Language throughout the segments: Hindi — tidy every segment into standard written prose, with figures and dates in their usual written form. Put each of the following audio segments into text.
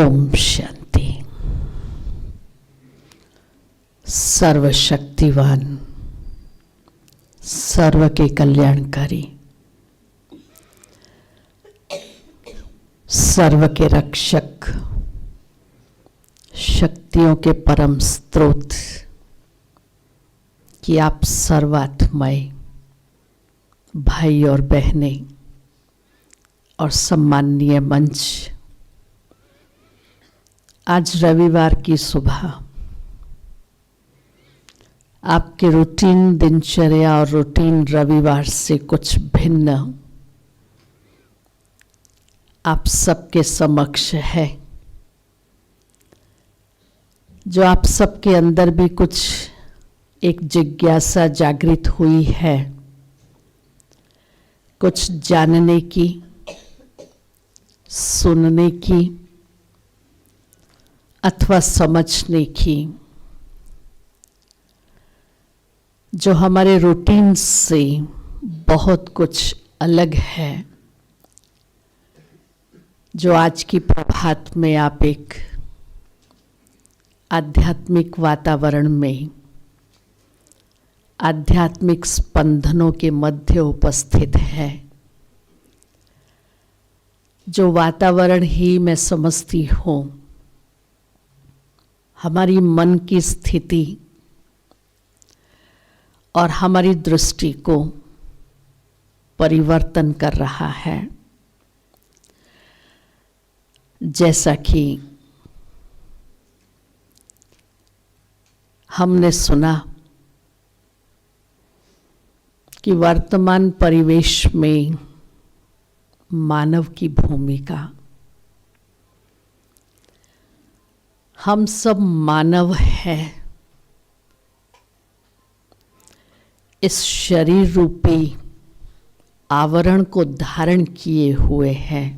ओम शांति। सर्वशक्तिवान, सर्व के कल्याणकारी, सर्व के रक्षक, शक्तियों के परम स्रोत कि आप सर्वात्मय भाई और बहनें और सम्माननीय मंच, आज रविवार की सुबह आपके रूटीन दिनचर्या और रूटीन रविवार से कुछ भिन्न आप सबके समक्ष है, जो आप सबके अंदर भी कुछ एक जिज्ञासा जागृत हुई है, कुछ जानने की, सुनने की अथवा समझने की, जो हमारे रूटीन से बहुत कुछ अलग है, जो आज की प्रभात में आप एक आध्यात्मिक वातावरण में आध्यात्मिक स्पंदनों के मध्य उपस्थित है, जो वातावरण ही मैं समझती हूँ हमारी मन की स्थिति और हमारी दृष्टि को परिवर्तन कर रहा है। जैसा कि हमने सुना कि वर्तमान परिवेश में मानव की भूमिका, हम सब मानव हैं, इस शरीर रूपी आवरण को धारण किए हुए हैं,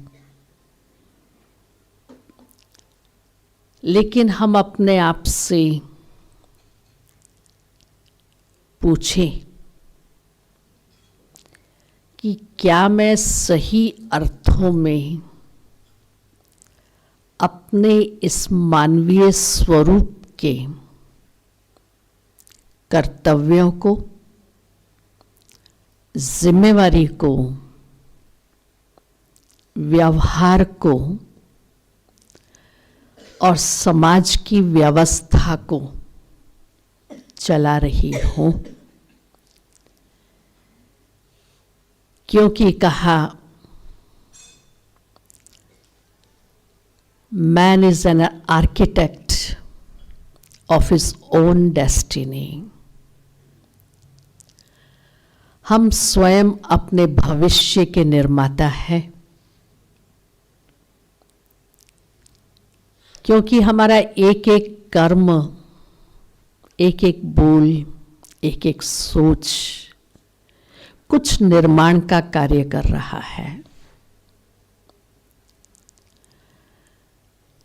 लेकिन हम अपने आप से पूछें कि क्या मैं सही अर्थों में अपने इस मानवीय स्वरूप के कर्तव्यों को, जिम्मेवारी को, व्यवहार को और समाज की व्यवस्था को चला रही हूँ? क्योंकि कहा Man is an architect of his own destiny. हम स्वयं अपने भविष्य के निर्माता हैं, क्योंकि हमारा एक एक कर्म, एक एक बोल, एक एक सोच कुछ निर्माण का कार्य कर रहा है।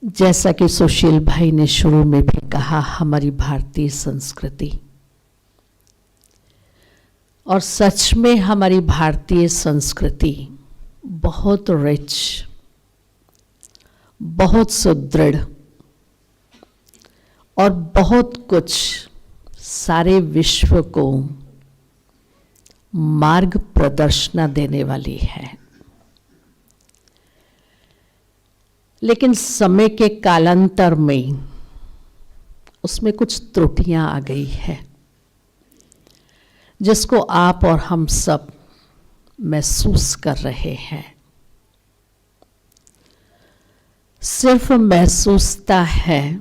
जैसा कि सुशील भाई ने शुरू में भी कहा, हमारी भारतीय संस्कृति, और सच में हमारी भारतीय संस्कृति बहुत रिच, बहुत सुदृढ़ और बहुत कुछ सारे विश्व को मार्ग प्रदर्शना देने वाली है। लेकिन समय के कालांतर में उसमें कुछ त्रुटियां आ गई है, जिसको आप और हम सब महसूस कर रहे हैं। सिर्फ महसूसता है,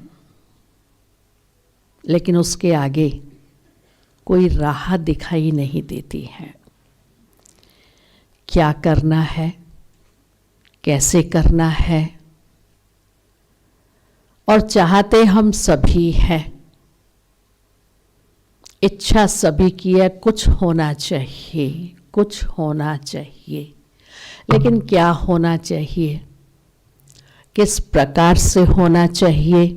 लेकिन उसके आगे कोई राह दिखाई नहीं देती है। क्या करना है, कैसे करना है, और चाहते हम सभी हैं, इच्छा सभी की है, कुछ होना चाहिए, कुछ होना चाहिए, लेकिन क्या होना चाहिए, किस प्रकार से होना चाहिए?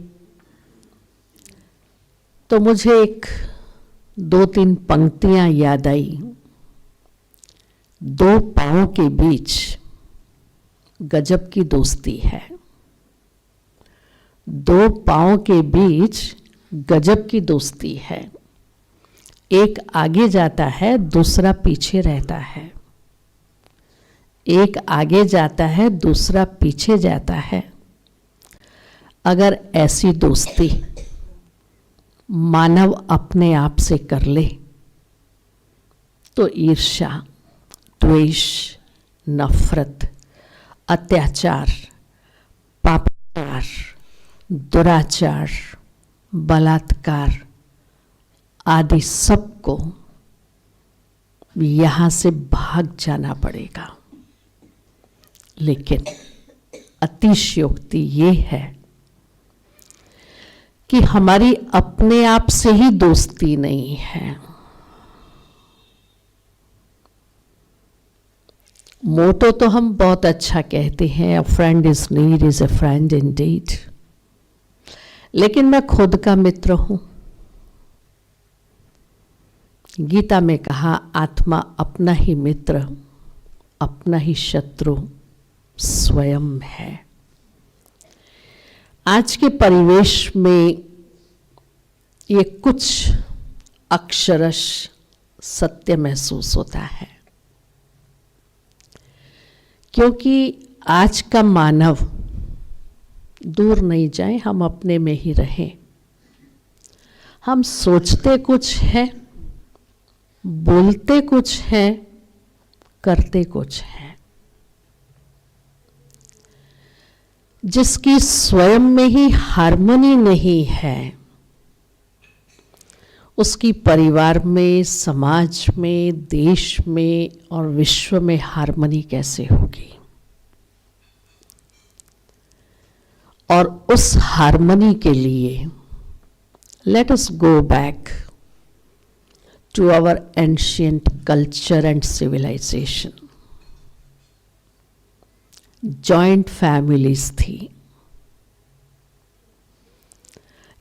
तो मुझे एक दो तीन पंक्तियां याद आई। दो पांवों के बीच गजब की दोस्ती है। दो पांव के बीच गजब की दोस्ती है। एक आगे जाता है, दूसरा पीछे रहता है। एक आगे जाता है, दूसरा पीछे जाता है। अगर ऐसी दोस्ती मानव अपने आप से कर ले तो ईर्ष्या, द्वेष, नफरत, अत्याचार, पापाचार, दुराचार, बलात्कार आदि सबको यहाँ से भाग जाना पड़ेगा। लेकिन अतिशयोक्ति ये है कि हमारी अपने आप से ही दोस्ती नहीं है। मोटो तो हम बहुत अच्छा कहते हैं, अ friend is need is a friend Indeed, लेकिन मैं खुद का मित्र हूं। गीता में कहा, आत्मा अपना ही मित्र, अपना ही शत्रु स्वयं है। आज के परिवेश में ये कुछ अक्षरश सत्य महसूस होता है, क्योंकि आज का मानव दूर नहीं जाए, हम अपने में ही रहें। हम सोचते कुछ है, बोलते कुछ है, करते कुछ है। जिसकी स्वयं में ही हार्मनी नहीं है, उसकी परिवार में, समाज में, देश में और विश्व में हार्मनी कैसे होगी? और उस हार्मनी के लिए let us go back to our ancient culture and civilisation. Joint families थी।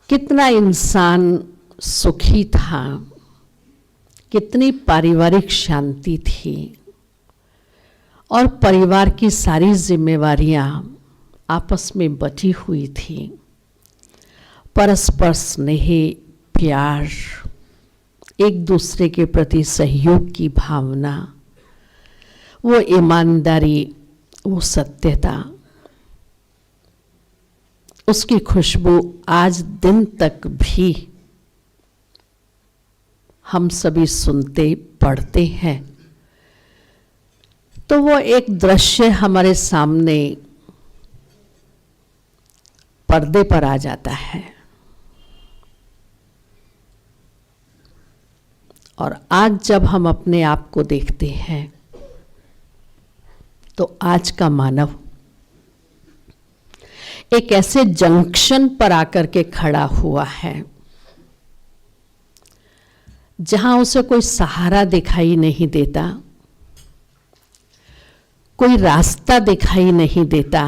कितना इंसान सुखी था, कितनी पारिवारिक शांति थी, और परिवार की सारी जिम्मेवारियां आपस में बटी हुई थी। परस्पर स्नेह, प्यार, एक दूसरे के प्रति सहयोग की भावना, वो ईमानदारी, वो सत्यता, उसकी खुशबू आज दिन तक भी हम सभी सुनते पढ़ते हैं। तो वो एक दृश्य हमारे सामने पर्दे पर आ जाता है। और आज जब हम अपने आप को देखते हैं तो आज का मानव एक ऐसे जंक्शन पर आकर के खड़ा हुआ है जहां उसे कोई सहारा दिखाई नहीं देता, कोई रास्ता दिखाई नहीं देता।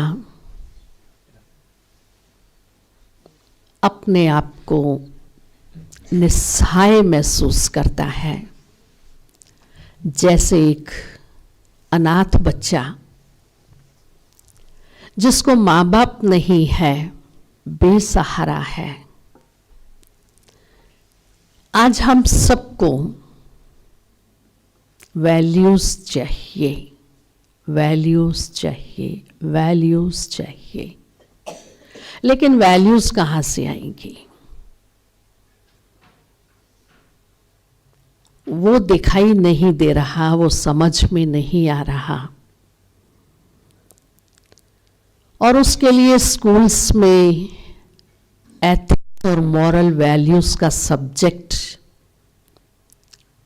अपने आप को निस्सहाय महसूस करता है, जैसे एक अनाथ बच्चा जिसको माँ बाप नहीं है, बेसहारा है। आज हम सबको वैल्यूज चाहिए, वैल्यूज चाहिए, वैल्यूज चाहिए, लेकिन वैल्यूज कहाँ से आएंगी? वो दिखाई नहीं दे रहा, वो समझ में नहीं आ रहा। और उसके लिए स्कूल्स में एथिक्स और मॉरल वैल्यूज का सब्जेक्ट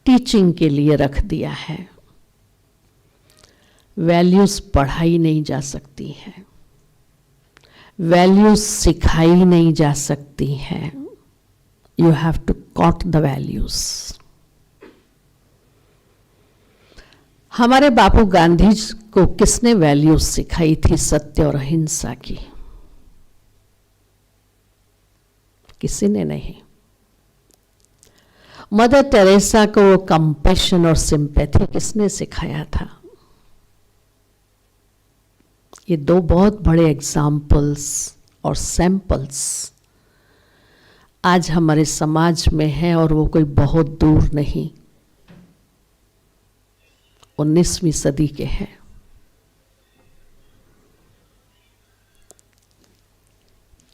टीचिंग के लिए रख दिया है। वैल्यूज पढ़ाई नहीं जा सकती हैं, वैल्यूज सिखाई नहीं जा सकती हैं। You have to caught the values. हमारे बापू गांधी को किसने वैल्यूज सिखाई थी? सत्य और अहिंसा की। किसी ने नहीं। मदर टेरेसा को वो कंपैशन और सिंपैथी किसने सिखाया था? ये दो बहुत बड़े एग्जाम्पल्स और सैंपल्स आज हमारे समाज में है, और वो कोई बहुत दूर नहीं, 19वीं सदी के हैं।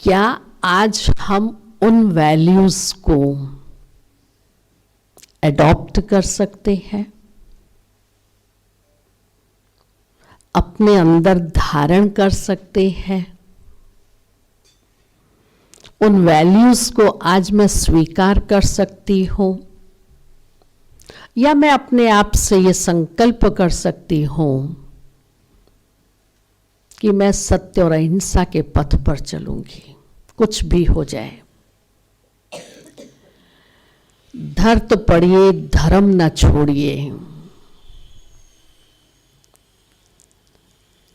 क्या आज हम उन वैल्यूज को एडॉप्ट कर सकते हैं, अपने अंदर धारण कर सकते हैं? उन वैल्यूज को आज मैं स्वीकार कर सकती हूं, या मैं अपने आप से ये संकल्प कर सकती हूं कि मैं सत्य और अहिंसा के पथ पर चलूंगी, कुछ भी हो जाए। धर्त पड़िए धर्म न छोड़िए,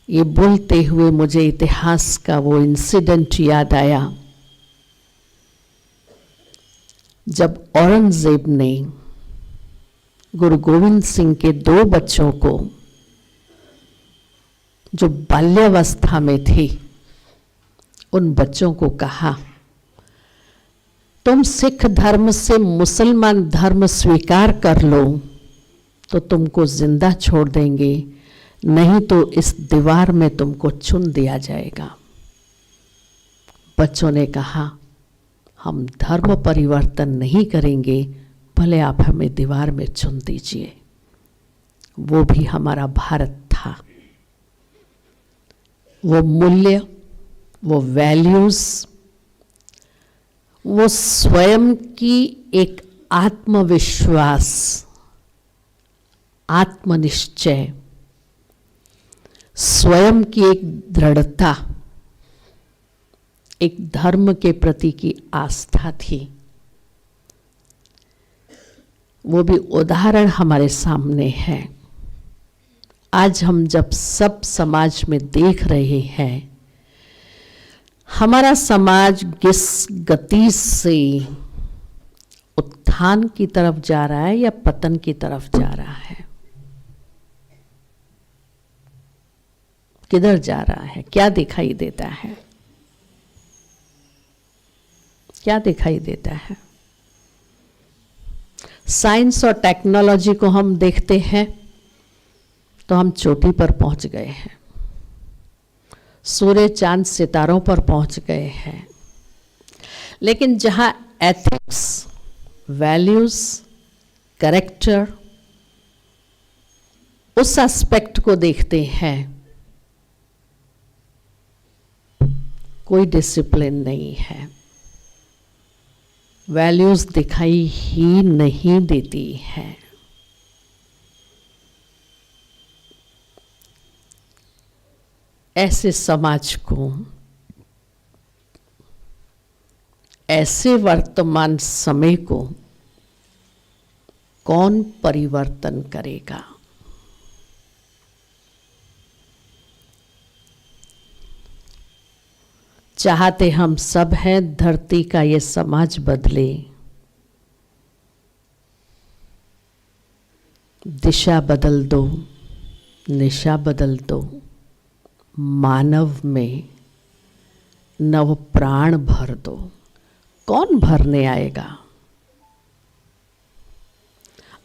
ये बोलते हुए मुझे इतिहास का वो इंसिडेंट याद आया जब औरंगजेब ने गुरु गोविंद सिंह के 2 बच्चों को, जो बाल्यावस्था में थे, उन बच्चों को कहा, तुम सिख धर्म से मुसलमान धर्म स्वीकार कर लो तो तुमको जिंदा छोड़ देंगे, नहीं तो इस दीवार में तुमको चुन दिया जाएगा। बच्चों ने कहा, हम धर्म परिवर्तन नहीं करेंगे, भले आप हमें दीवार में चुन दीजिए। वो भी हमारा भारत था। वो मूल्य, वो वैल्यूज, वो स्वयं की एक आत्मविश्वास, आत्मनिश्चय, स्वयं की एक दृढ़ता, एक धर्म के प्रति की आस्था थी। वो भी उदाहरण हमारे सामने है। आज हम जब सब समाज में देख रहे हैं, हमारा समाज किस गति से उत्थान की तरफ जा रहा है या पतन की तरफ जा रहा है, किधर जा रहा है, क्या दिखाई देता है, क्या दिखाई देता है? साइंस और टेक्नोलॉजी को हम देखते हैं तो हम चोटी पर पहुंच गए हैं, सूर्य चांद सितारों पर पहुंच गए हैं। लेकिन जहां एथिक्स, वैल्यूज, कैरेक्टर, उस एस्पेक्ट को देखते हैं, कोई डिसिप्लिन नहीं है, वैल्यूज दिखाई ही नहीं देती है। ऐसे समाज को, ऐसे वर्तमान समय को कौन परिवर्तन करेगा? चाहते हम सब हैं धरती का ये समाज बदले, दिशा बदल दो, निशा बदल दो, मानव में नव प्राण भर दो। कौन भरने आएगा?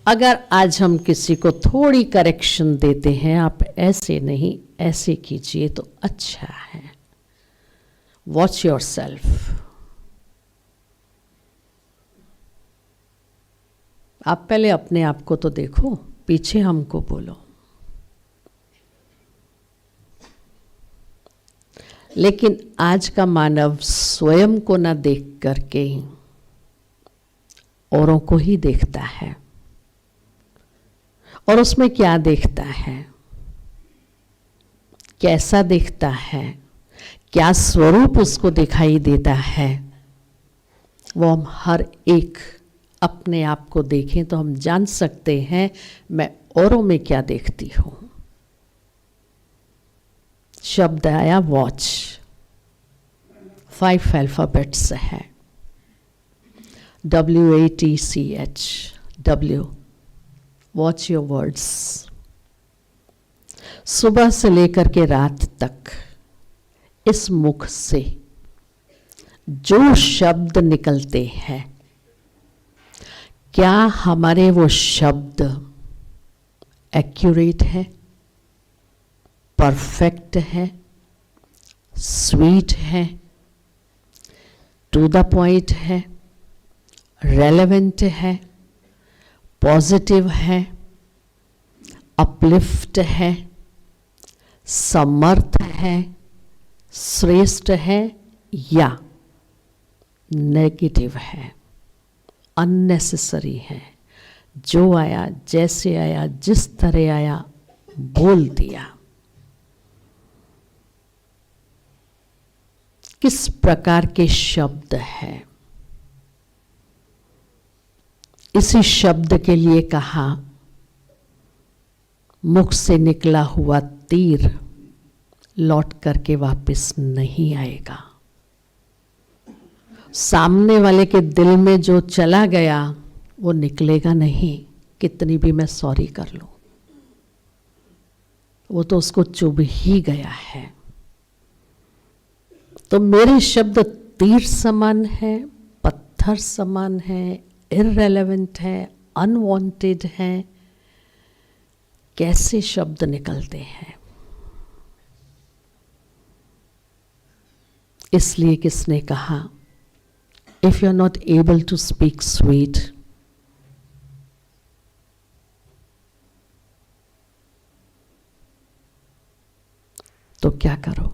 अगर आज हम किसी को थोड़ी करेक्शन देते हैं, आप ऐसे नहीं ऐसे कीजिए, तो अच्छा है। Watch yourself. आप पहले अपने आप को तो देखो, पीछे हमको बोलो। लेकिन आज का मानव स्वयं को न देख करके औरों को ही देखता है, और उसमें क्या देखता है, कैसा देखता है, क्या स्वरूप उसको दिखाई देता है, वो हम हर एक अपने आप को देखें तो हम जान सकते हैं मैं औरों में क्या देखती हूं। शब्द आया वॉच, 5 अल्फाबेट्स है, WATCH, W, watch your words. सुबह से लेकर के रात तक इस मुख से जो शब्द निकलते हैं, क्या हमारे वो शब्द एक्यूरेट है, परफेक्ट है, स्वीट है, टू द पॉइंट है, रेलेवेंट है, पॉजिटिव है, अपलिफ्ट है, समर्थ है, श्रेष्ठ है, या नेगेटिव है, अननेसेसरी है, जो आया, जैसे आया, जिस तरह आया, बोल दिया। किस प्रकार के शब्द हैं? इसी शब्द के लिए कहा, मुख से निकला हुआ तीर लौट करके वापस नहीं आएगा। सामने वाले के दिल में जो चला गया वो निकलेगा नहीं, कितनी भी मैं सॉरी कर लूं, वो तो उसको चुभ ही गया है। तो मेरे शब्द तीर समान है, पत्थर समान है, इररेलेवेंट है, अनवांटेड है। कैसे शब्द निकलते हैं? इसलिए किसने कहा, if you are not able to speak sweet, तो क्या करो?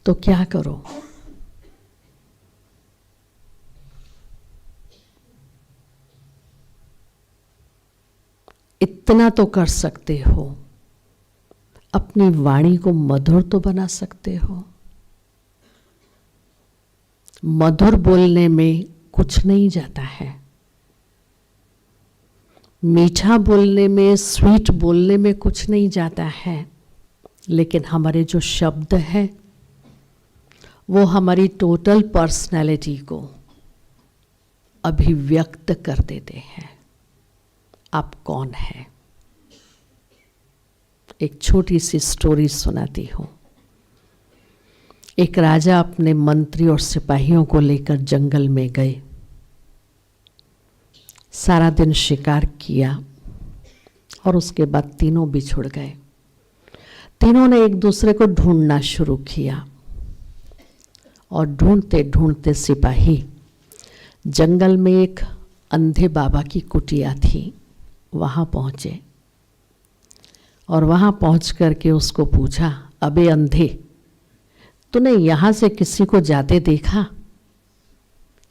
तो क्या करो? इतना तो कर सकते हो, अपनी वाणी को मधुर तो बना सकते हो। मधुर बोलने में कुछ नहीं जाता है, मीठा बोलने में, स्वीट बोलने में कुछ नहीं जाता है, लेकिन हमारे जो शब्द हैं वो हमारी टोटल पर्सनैलिटी को अभिव्यक्त कर देते हैं। आप कौन हैं? एक छोटी सी स्टोरी सुनाती हूँ। एक राजा अपने मंत्री और सिपाहियों को लेकर जंगल में गए। सारा दिन शिकार किया और उसके बाद तीनों बिछुड़ गए। तीनों ने एक दूसरे को ढूंढना शुरू किया और ढूंढते ढूंढते सिपाही जंगल में एक अंधे बाबा की कुटिया थी, वहाँ पहुँचे और वहाँ पहुँच करके उसको पूछा, अबे अंधे, तूने यहाँ से किसी को जाते देखा?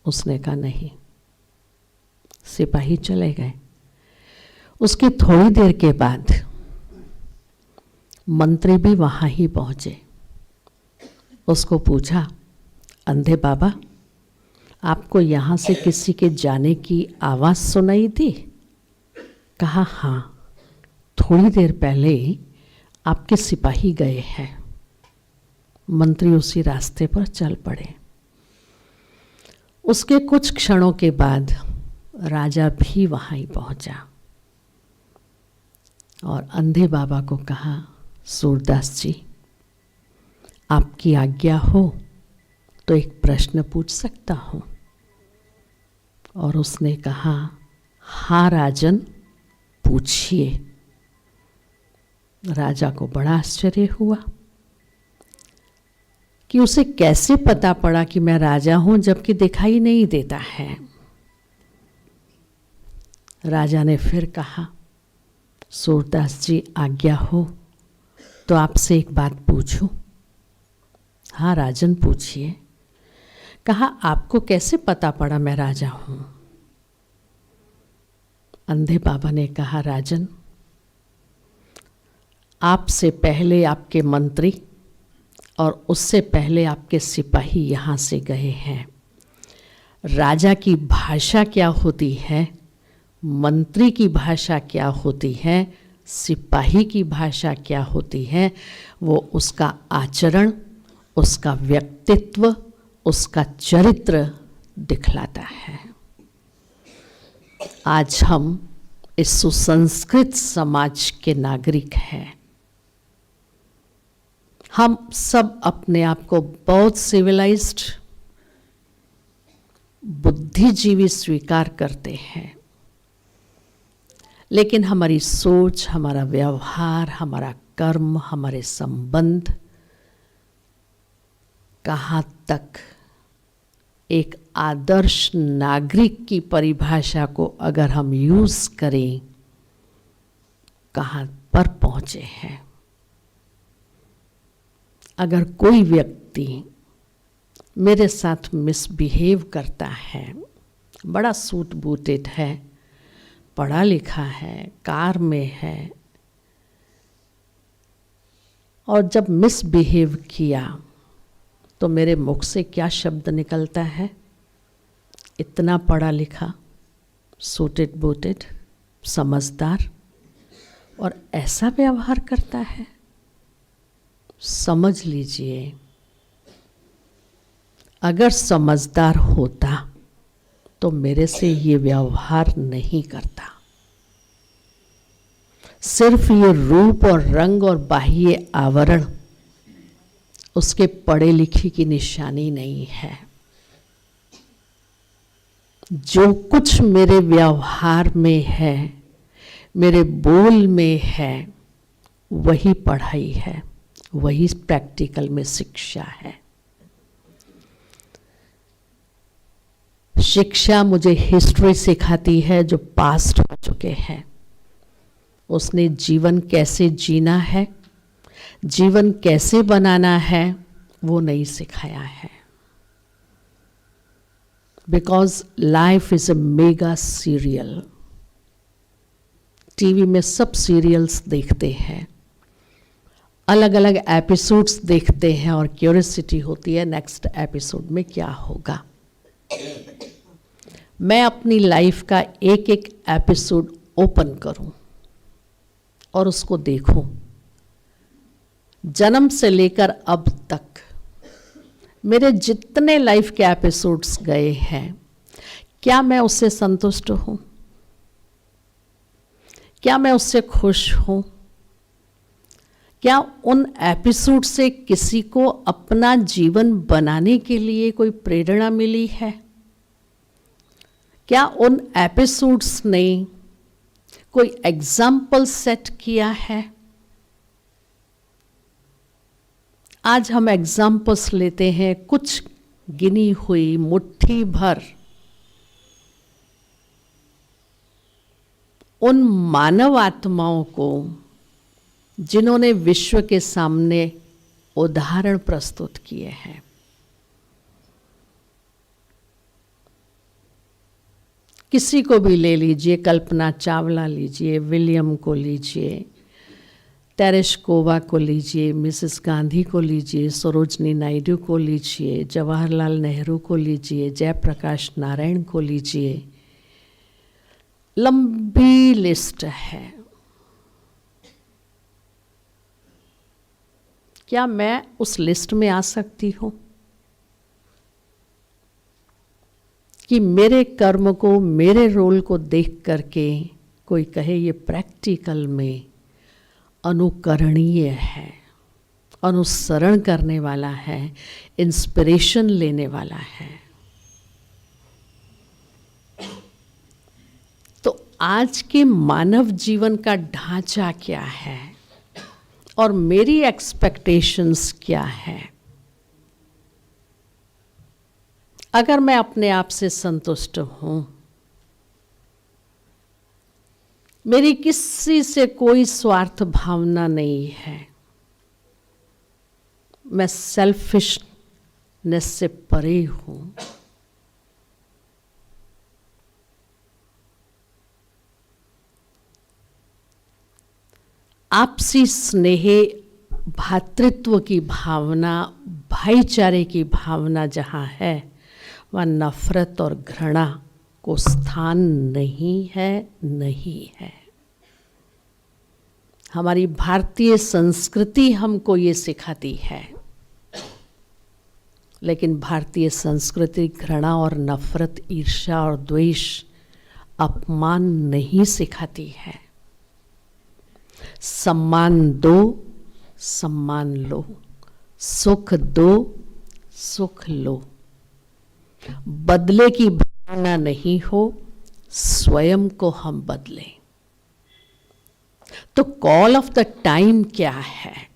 उसने कहा नहीं। सिपाही चले गए। उसकी थोड़ी देर के बाद मंत्री भी वहाँ ही पहुँचे। उसको पूछा, अंधे बाबा, आपको यहाँ से किसी के जाने की आवाज़ सुनाई दी? कहा हाँ, थोड़ी देर पहले आपके सिपाही गए हैं। मंत्री उसी रास्ते पर चल पड़े। उसके कुछ क्षणों के बाद राजा भी वहाँ ही पहुँचा और अंधे बाबा को कहा, सूरदास जी, आपकी आज्ञा हो तो एक प्रश्न पूछ सकता हूँ? और उसने कहा, हाँ राजन, पूछिए। राजा को बड़ा आश्चर्य हुआ कि उसे कैसे पता पड़ा कि मैं राजा हूं जबकि दिखाई नहीं देता है। राजा ने फिर कहा, सूरदास जी आज्ञा हो तो आपसे एक बात पूछूं? हाँ राजन, पूछिए। कहा, आपको कैसे पता पड़ा मैं राजा हूं? अंधे बाबा ने कहा, राजन, आपसे पहले आपके मंत्री और उससे पहले आपके सिपाही यहाँ से गए हैं। राजा की भाषा क्या होती है, मंत्री की भाषा क्या होती है, सिपाही की भाषा क्या होती है, वो उसका आचरण, उसका व्यक्तित्व, उसका चरित्र दिखलाता है। आज हम इस सुसंस्कृत समाज के नागरिक हैं। हम सब अपने आप को बहुत सिविलाइज्ड, बुद्धिजीवी स्वीकार करते हैं, लेकिन हमारी सोच, हमारा व्यवहार, हमारा कर्म, हमारे संबंध कहाँ तक एक आदर्श नागरिक की परिभाषा को अगर हम यूज करें, कहाँ पर पहुंचे हैं। अगर कोई व्यक्ति मेरे साथ मिसबिहेव करता है, बड़ा सूट बूटेड है, पढ़ा लिखा है, कार में है, और जब मिसबिहेव किया तो मेरे मुख से क्या शब्द निकलता है? इतना पढ़ा लिखा, सूटेड बूटेड, समझदार, और ऐसा व्यवहार करता है। समझ लीजिए, अगर समझदार होता तो मेरे से ये व्यवहार नहीं करता। सिर्फ ये रूप और रंग और बाह्य आवरण उसके पढ़े लिखे की निशानी नहीं है। जो कुछ मेरे व्यवहार में है, मेरे बोल में है, वही पढ़ाई है, वही प्रैक्टिकल में शिक्षा है। शिक्षा मुझे हिस्ट्री सिखाती है, जो पास्ट हो चुके हैं। उसने जीवन कैसे जीना है, जीवन कैसे बनाना है, वो नहीं सिखाया है। Because life is a mega serial. TV में सब सीरियल्स देखते हैं, अलग अलग एपिसोड्स देखते हैं, और क्यूरियोसिटी होती है नेक्स्ट एपिसोड में क्या होगा। मैं अपनी लाइफ का एक एक एपिसोड ओपन करूं और उसको देखूं। जन्म से लेकर अब तक मेरे जितने लाइफ के एपिसोड्स गए हैं, क्या मैं उससे संतुष्ट हूं? क्या मैं उससे खुश हूं? क्या उन एपिसोड से किसी को अपना जीवन बनाने के लिए कोई प्रेरणा मिली है? क्या उन एपिसोड्स ने कोई एग्जाम्पल सेट किया है? आज हम एग्जाम्पल्स लेते हैं, कुछ गिनी हुई मुट्ठी भर उन मानव आत्माओं को जिन्होंने विश्व के सामने उदाहरण प्रस्तुत किए हैं। किसी को भी ले लीजिए, कल्पना चावला लीजिए, विलियम को लीजिए, तेरेशकोवा को लीजिए, मिसेस गांधी को लीजिए, सरोजनी नायडू को लीजिए, जवाहरलाल नेहरू को लीजिए, जयप्रकाश नारायण को लीजिए, लंबी लिस्ट है। क्या मैं उस लिस्ट में आ सकती हूँ कि मेरे कर्म को, मेरे रोल को देख करके कोई कहे ये प्रैक्टिकल में अनुकरणीय है, अनुसरण करने वाला है, इंस्पिरेशन लेने वाला है? तो आज के मानव जीवन का ढांचा क्या है और मेरी एक्सपेक्टेशंस क्या है? अगर मैं अपने आप से संतुष्ट हूं, मेरी किसी से कोई स्वार्थ भावना नहीं है, मैं सेल्फिशनेस से परे हूं, आपसी स्नेह, भातृत्व की भावना, भाईचारे की भावना जहाँ है, वहाँ नफरत और घृणा को स्थान नहीं है, नहीं है। हमारी भारतीय संस्कृति हमको ये सिखाती है, लेकिन भारतीय संस्कृति घृणा और नफरत, ईर्ष्या और द्वेष, अपमान नहीं सिखाती है। सम्मान दो, सम्मान लो, सुख दो, सुख लो। बदले की भावना नहीं हो, स्वयं को हम बदलें। तो कॉल ऑफ द टाइम क्या है?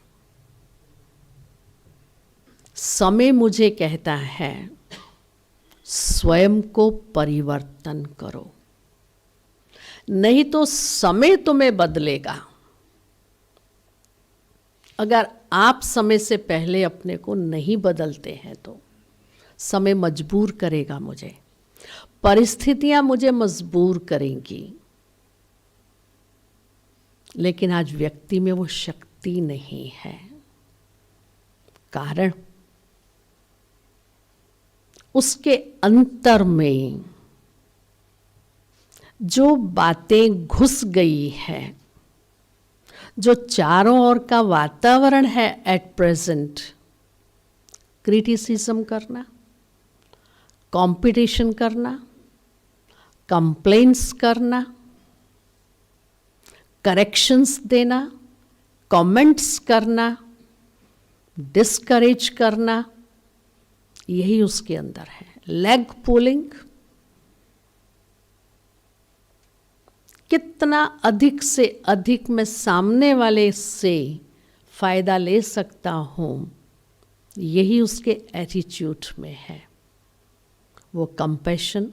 समय मुझे कहता है स्वयं को परिवर्तन करो, नहीं तो समय तुम्हें बदलेगा। अगर आप समय से पहले अपने को नहीं बदलते हैं तो समय मजबूर करेगा मुझे, परिस्थितियां मुझे मजबूर करेंगी। लेकिन आज व्यक्ति में वो शक्ति नहीं है। कारण उसके अंतर में जो बातें घुस गई है, जो चारों ओर का वातावरण है एट प्रेजेंट, क्रिटिसिज्म करना, कंपटीशन करना, कंप्लेंट्स करना, करेक्शंस देना, कमेंट्स करना, डिस्करेज करना, यही उसके अंदर है। लेग पुलिंग, कितना अधिक से अधिक मैं सामने वाले से फायदा ले सकता हूं, यही उसके एटीट्यूड में है। वो कंपैशन,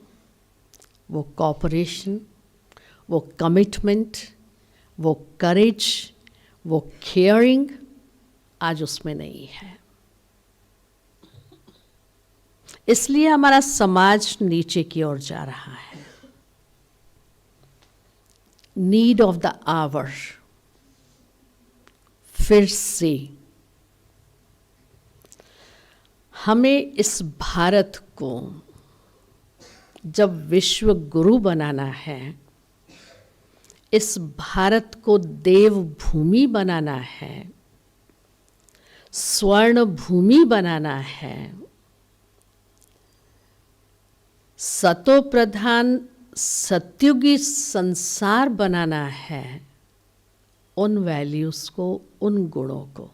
वो कोऑपरेशन, वो कमिटमेंट, वो करेज, वो केयरिंग आज उसमें नहीं है। इसलिए हमारा समाज नीचे की ओर जा रहा है। नीड ऑफ द आवर, फिर से हमें इस भारत को जब विश्व गुरु बनाना है, इस भारत को देव भूमि बनाना है, स्वर्ण भूमि बनाना है, सतो प्रधान सत्युगी संसार बनाना है, उन वैल्यूज को, उन गुणों को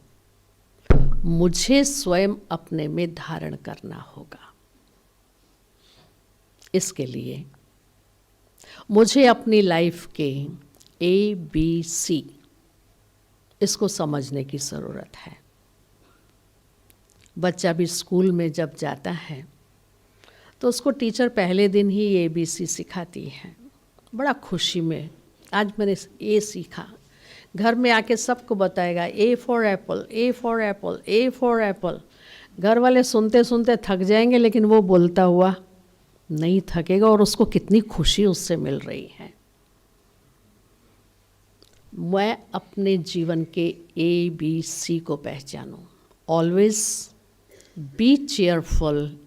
मुझे स्वयं अपने में धारण करना होगा। इसके लिए मुझे अपनी लाइफ के ABC इसको समझने की ज़रूरत है। बच्चा भी स्कूल में जब जाता है तो उसको टीचर पहले दिन ही ABC सिखाती है, बड़ा खुशी में। आज मैंने A सीखा, घर में आके सबको बताएगा A for Apple, A for Apple, A for Apple. घर वाले सुनते सुनते थक जाएंगे, लेकिन वो बोलता हुआ नहीं थकेगा, और उसको कितनी खुशी उससे मिल रही है। मैं अपने जीवन के ABC को पहचानूं। Always be cheerful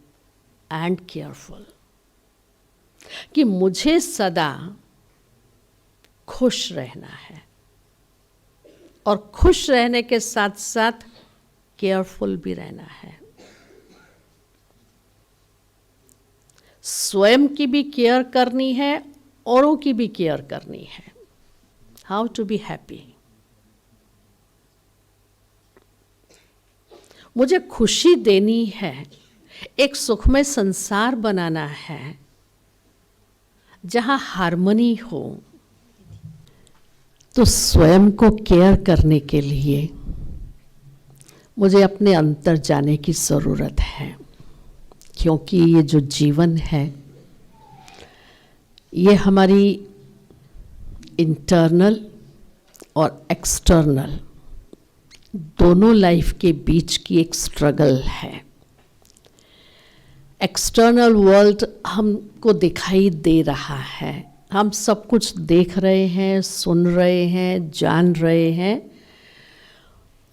and careful, कि मुझे सदा खुश रहना है, और खुश रहने के साथ साथ केयरफुल भी रहना है। स्वयं की भी केयर करनी है, औरों की भी केयर करनी है। How to be happy. मुझे खुशी देनी है, एक सुखमय संसार बनाना है जहां हार्मनी हो, तो स्वयं को केयर करने के लिए मुझे अपने अंतर जाने की ज़रूरत है। क्योंकि ये जो जीवन है, ये हमारी इंटरनल और एक्सटर्नल दोनों लाइफ के बीच की एक स्ट्रगल है। एक्सटर्नल वर्ल्ड हमको दिखाई दे रहा है, हम सब कुछ देख रहे हैं, सुन रहे हैं, जान रहे हैं,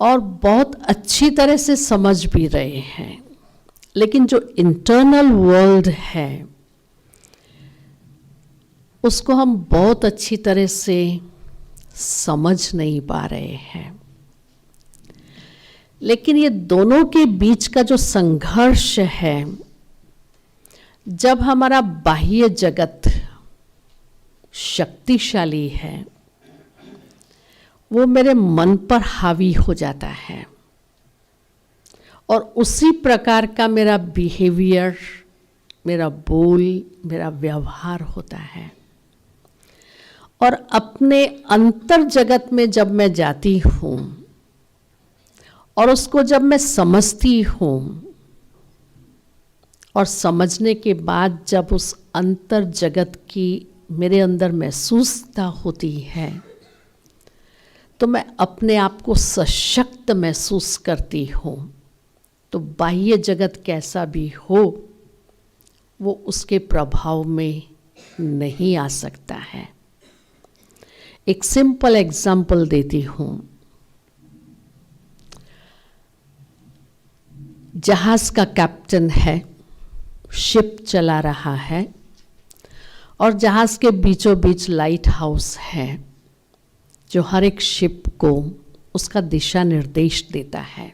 और बहुत अच्छी तरह से समझ भी रहे हैं। लेकिन जो इंटरनल वर्ल्ड है, उसको हम बहुत अच्छी तरह से समझ नहीं पा रहे हैं। लेकिन ये दोनों के बीच का जो संघर्ष है, जब हमारा बाह्य जगत शक्तिशाली है, वो मेरे मन पर हावी हो जाता है, और उसी प्रकार का मेरा बिहेवियर, मेरा बोल, मेरा व्यवहार होता है। और अपने अंतर जगत में जब मैं जाती हूँ और उसको जब मैं समझती हूँ और समझने के बाद जब उस अंतर जगत की मेरे अंदर महसूसता होती है, तो मैं अपने आप को सशक्त महसूस करती हूँ। तो बाह्य जगत कैसा भी हो, वो उसके प्रभाव में नहीं आ सकता है। एक सिंपल एग्जाम्पल देती हूँ। जहाज का कैप्टन है, शिप चला रहा है और जहाज के बीचों बीच लाइट हाउस है जो हर एक शिप को उसका दिशा निर्देश देता है।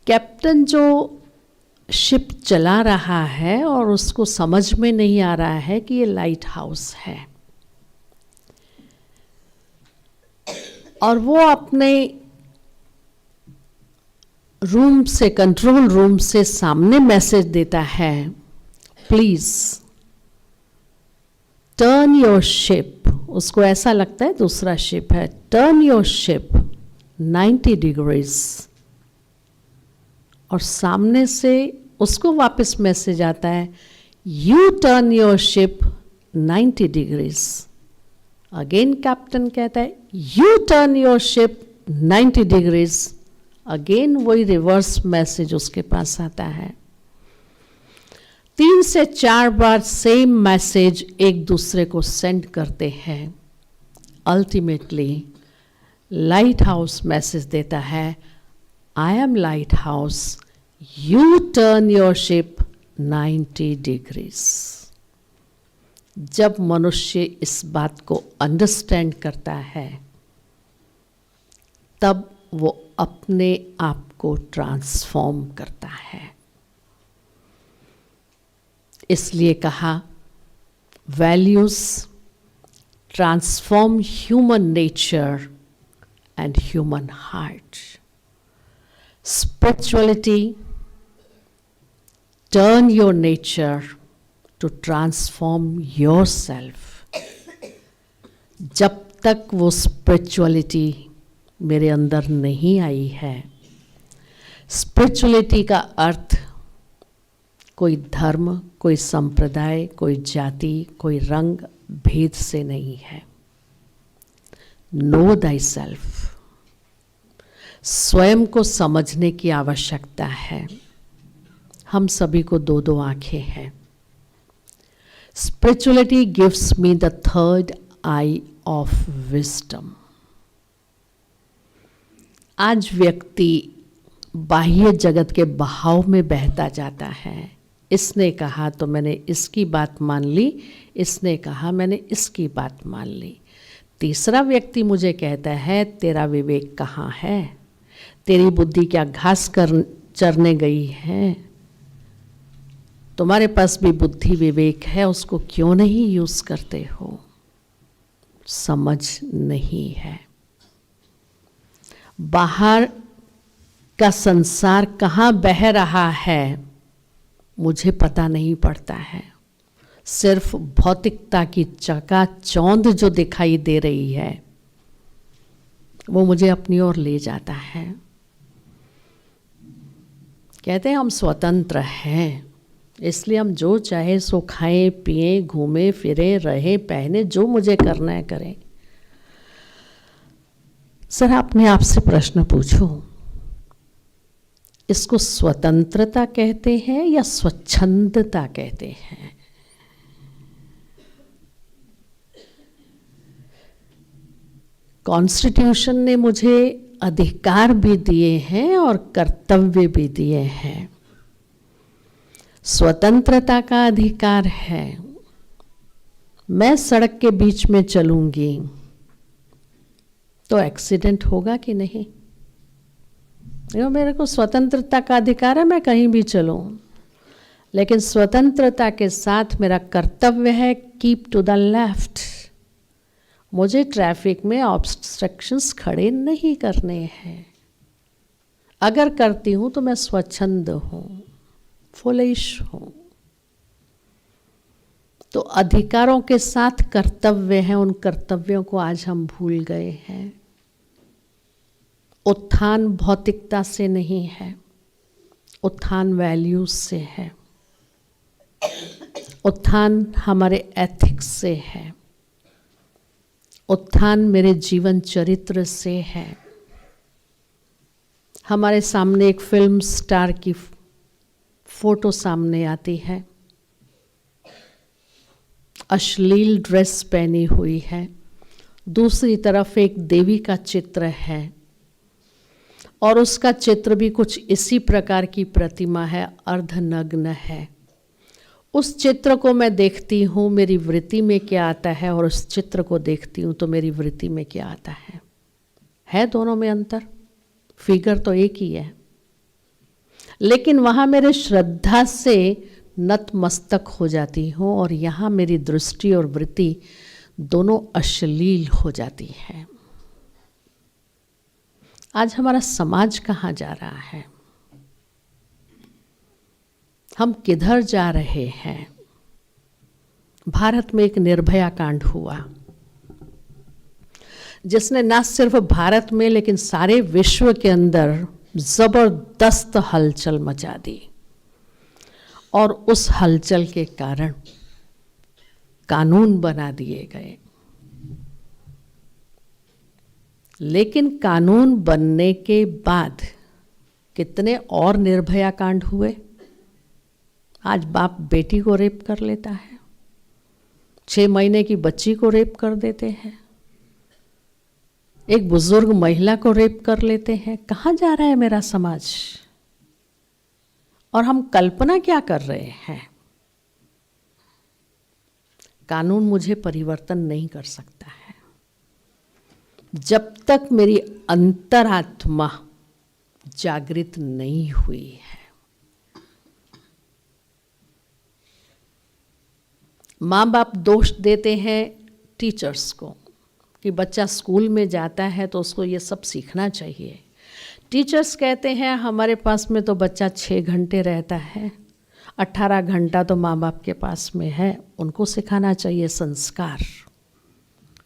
कैप्टन जो शिप चला रहा है और उसको समझ में नहीं आ रहा है कि ये लाइट हाउस है, और वो अपने रूम से, कंट्रोल रूम से सामने मैसेज देता है, प्लीज टर्न योर शिप। उसको ऐसा लगता है दूसरा शिप है, टर्न योर शिप 90 डिग्रीज। और सामने से उसको वापस मैसेज आता है, U turn your ship 90 degrees. Again captain कहता है, U turn your ship 90 degrees. Again वही रिवर्स मैसेज उसके पास आता है। 3 से 4 बार सेम मैसेज एक दूसरे को सेंड करते हैं। अल्टीमेटली लाइट हाउस मैसेज देता है, I am light house, U turn your ship 90 degrees. जब मनुष्य इस बात को अंडरस्टैंड करता है, तब वो अपने आप को ट्रांसफॉर्म करता है। इसलिए कहा, values transform human nature and human heart. Spirituality turn your nature to transform yourself. जब तक वो स्पिरिचुअलिटी मेरे अंदर नहीं आई है, स्पिरिचुअलिटी का अर्थ कोई धर्म, कोई संप्रदाय, कोई जाति, कोई रंग भेद से नहीं है। No thy self. स्वयं को समझने की आवश्यकता है। हम सभी को 2-2 आंखें हैं। Spirituality gives me the third I of wisdom. आज व्यक्ति बाह्य जगत के बहाव में बहता जाता है। इसने कहा तो मैंने इसकी बात मान ली, इसने कहा मैंने इसकी बात मान ली। तीसरा व्यक्ति मुझे कहता है, तेरा विवेक कहाँ है? तेरी बुद्धि क्या घास चरने गई है? तुम्हारे पास भी बुद्धि विवेक है, उसको क्यों नहीं यूज करते हो? समझ नहीं है। बाहर का संसार कहाँ बह रहा है मुझे पता नहीं पड़ता है। सिर्फ भौतिकता की चकाचौंध जो दिखाई दे रही है वो मुझे अपनी ओर ले जाता है। कहते हैं हम स्वतंत्र हैं, इसलिए हम जो चाहे सो खाएं, पिएं, घूमें फिरें, रहें, पहने, जो मुझे करना है करें। जरा अपने आप से प्रश्न पूछो, इसको स्वतंत्रता कहते हैं या स्वच्छंदता कहते हैं? कॉन्स्टिट्यूशन ने मुझे अधिकार भी दिए हैं और कर्तव्य भी दिए हैं। स्वतंत्रता का अधिकार है। मैं सड़क के बीच में चलूंगी तो एक्सीडेंट होगा कि नहीं? मेरे को स्वतंत्रता का अधिकार है, मैं कहीं भी चलूं, लेकिन स्वतंत्रता के साथ मेरा कर्तव्य है कीप टू द लेफ्ट। मुझे ट्रैफिक में ऑब्स्ट्रक्शंस खड़े नहीं करने हैं। अगर करती हूं तो मैं स्वच्छंद हूं, फुलिश हूं। तो अधिकारों के साथ कर्तव्य हैं, उन कर्तव्यों को आज हम भूल गए हैं। उत्थान भौतिकता से नहीं है, उत्थान वैल्यूज से है, उत्थान हमारे एथिक्स से है, उत्थान मेरे जीवन चरित्र से है। हमारे सामने एक फिल्म स्टार की फोटो सामने आती है, अश्लील ड्रेस पहनी हुई है, दूसरी तरफ एक देवी का चित्र है और उसका चित्र भी कुछ इसी प्रकार की प्रतिमा है, अर्धनग्न है। उस चित्र को मैं देखती हूँ, मेरी वृत्ति में क्या आता है, और उस चित्र को देखती हूँ तो मेरी वृत्ति में क्या आता है दोनों में अंतर। फिगर तो एक ही है, लेकिन वहाँ मेरे श्रद्धा से नतमस्तक हो जाती हूँ और यहाँ मेरी दृष्टि और वृत्ति दोनों अश्लील हो जाती है। आज हमारा समाज कहाँ जा रहा है, हम किधर जा रहे हैं? भारत में एक निर्भया कांड हुआ जिसने न सिर्फ भारत में लेकिन सारे विश्व के अंदर जबरदस्त हलचल मचा दी, और उस हलचल के कारण कानून बना दिए गए। लेकिन कानून बनने के बाद कितने और निर्भया कांड हुए। आज बाप बेटी को रेप कर लेता है, 6 महीने की बच्ची को रेप कर देते हैं, एक बुजुर्ग महिला को रेप कर लेते हैं। कहाँ जा रहा है मेरा समाज? और हम कल्पना क्या कर रहे हैं? कानून मुझे परिवर्तन नहीं कर सकता है जब तक मेरी अंतरात्मा जागृत नहीं हुई है। माँ बाप दोष देते हैं टीचर्स को कि बच्चा स्कूल में जाता है तो उसको ये सब सीखना चाहिए। टीचर्स कहते हैं हमारे पास में तो बच्चा 6 घंटे रहता है, 18 घंटा तो माँ बाप के पास में है, उनको सिखाना चाहिए संस्कार।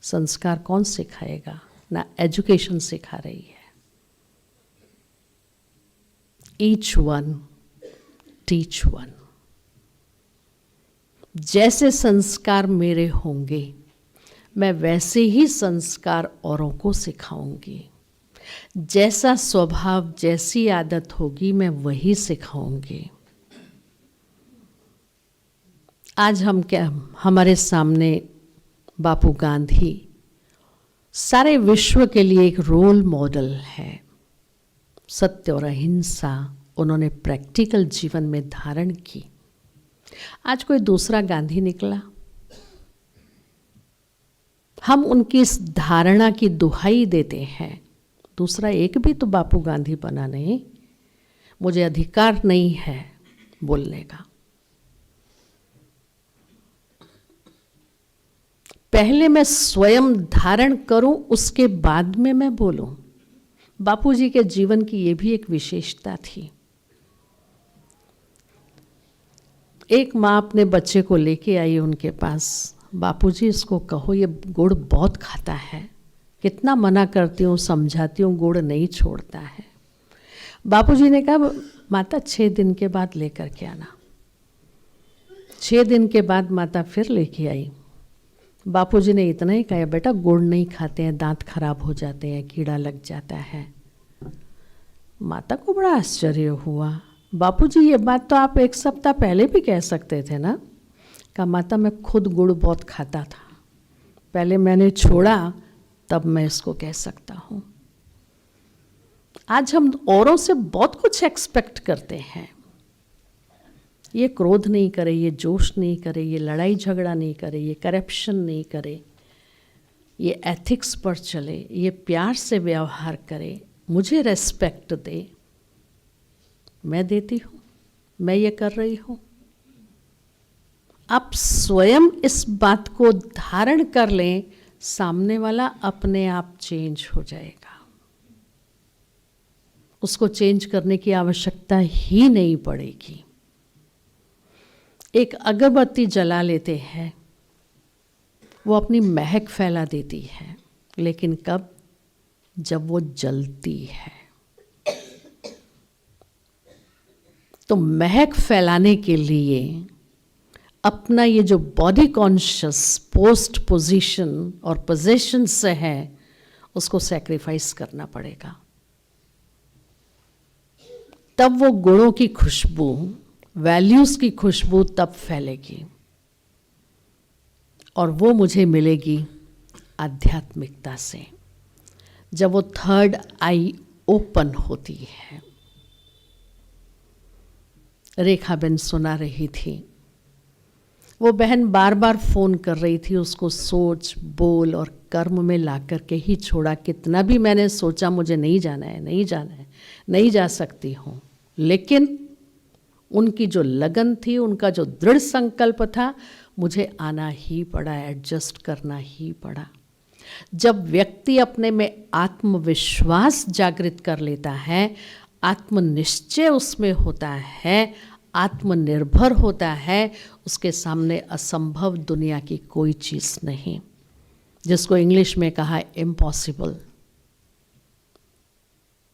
संस्कार कौन सिखाएगा? ना एजुकेशन सिखा रही है। Each one teach one. जैसे संस्कार मेरे होंगे मैं वैसे ही संस्कार औरों को सिखाऊंगी। जैसा स्वभाव जैसी आदत होगी मैं वही सिखाऊंगी। आज हम क्या, हमारे सामने बापू गांधी सारे विश्व के लिए एक रोल मॉडल है। सत्य और अहिंसा उन्होंने प्रैक्टिकल जीवन में धारण की। आज कोई दूसरा गांधी निकला, हम उनकी इस धारणा की दुहाई देते हैं। दूसरा एक भी तो बापू गांधी बना नहीं, मुझे अधिकार नहीं है बोलने का। पहले मैं स्वयं धारण करूं, उसके बाद में मैं बोलूं। बापूजी के जीवन की ये भी एक विशेषता थी। एक माँ अपने बच्चे को लेके आई उनके पास, बापूजी इसको कहो ये गुड़ बहुत खाता है। कितना मना करती हूँ, समझाती हूँ, गुड़ नहीं छोड़ता है। बापूजी ने कहा माता 6 दिन के बाद लेकर के आना। 6 दिन के बाद माता फिर लेके आई। बापूजी ने इतना ही कहा बेटा गुड़ नहीं खाते हैं, दांत खराब हो जाते हैं, कीड़ा लग जाता है। माता को बड़ा आश्चर्य हुआ, बापूजी ये बात तो आप 1 सप्ताह पहले भी कह सकते थे ना। कहा माता मैं खुद गुड़ बहुत खाता था, पहले मैंने छोड़ा तब मैं इसको कह सकता हूँ। आज हम औरों से बहुत कुछ एक्सपेक्ट करते हैं। ये क्रोध नहीं करे, ये जोश नहीं करे, ये लड़ाई झगड़ा नहीं करे, ये करप्शन नहीं करे, ये एथिक्स पर चले, ये प्यार से व्यवहार करे, मुझे रेस्पेक्ट दे। मैं देती हूँ, मैं ये कर रही हूँ। आप स्वयं इस बात को धारण कर लें, सामने वाला अपने आप चेंज हो जाएगा। उसको चेंज करने की आवश्यकता ही नहीं पड़ेगी। एक अगरबत्ती जला लेते हैं, वो अपनी महक फैला देती है, लेकिन कब? जब वो जलती है। तो महक फैलाने के लिए अपना ये जो बॉडी कॉन्शियस पोस्ट पोजीशन और पोजीशन से है, उसको सैक्रिफाइस करना पड़ेगा। तब वो गुणों की खुशबू, वैल्यूज की खुशबू तब फैलेगी, और वो मुझे मिलेगी आध्यात्मिकता से, जब वो थर्ड आई ओपन होती है। रेखा बहन सुना रही थी, वो बहन बार बार फ़ोन कर रही थी, उसको सोच, बोल और कर्म में ला कर के ही छोड़ा। कितना भी मैंने सोचा मुझे नहीं जाना है, नहीं जाना है, नहीं जा सकती हूँ, लेकिन उनकी जो लगन थी, उनका जो दृढ़ संकल्प था, मुझे आना ही पड़ा, एडजस्ट करना ही पड़ा। जब व्यक्ति अपने में आत्मविश्वास जागृत कर लेता है, आत्मनिश्चय उसमें होता है, आत्मनिर्भर होता है, उसके सामने असंभव दुनिया की कोई चीज़ नहीं, जिसको इंग्लिश में कहा इम्पॉसिबल।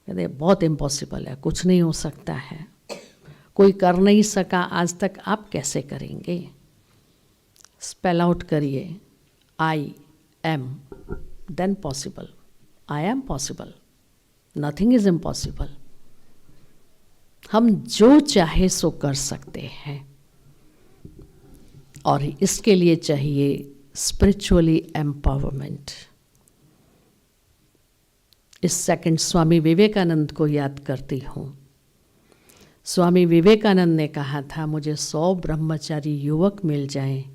कहते बहुत इम्पॉसिबल है, कुछ नहीं हो सकता है, कोई कर नहीं सका आज तक, आप कैसे करेंगे? स्पेल आउट करिए, I am, then possible. I am possible, nothing is impossible. हम जो चाहे सो कर सकते हैं, और इसके लिए चाहिए स्पिरिचुअली एम्पावरमेंट। इस सेकंड स्वामी विवेकानंद को याद करती हूँ। स्वामी विवेकानंद ने कहा था, मुझे 100 ब्रह्मचारी युवक मिल जाएं,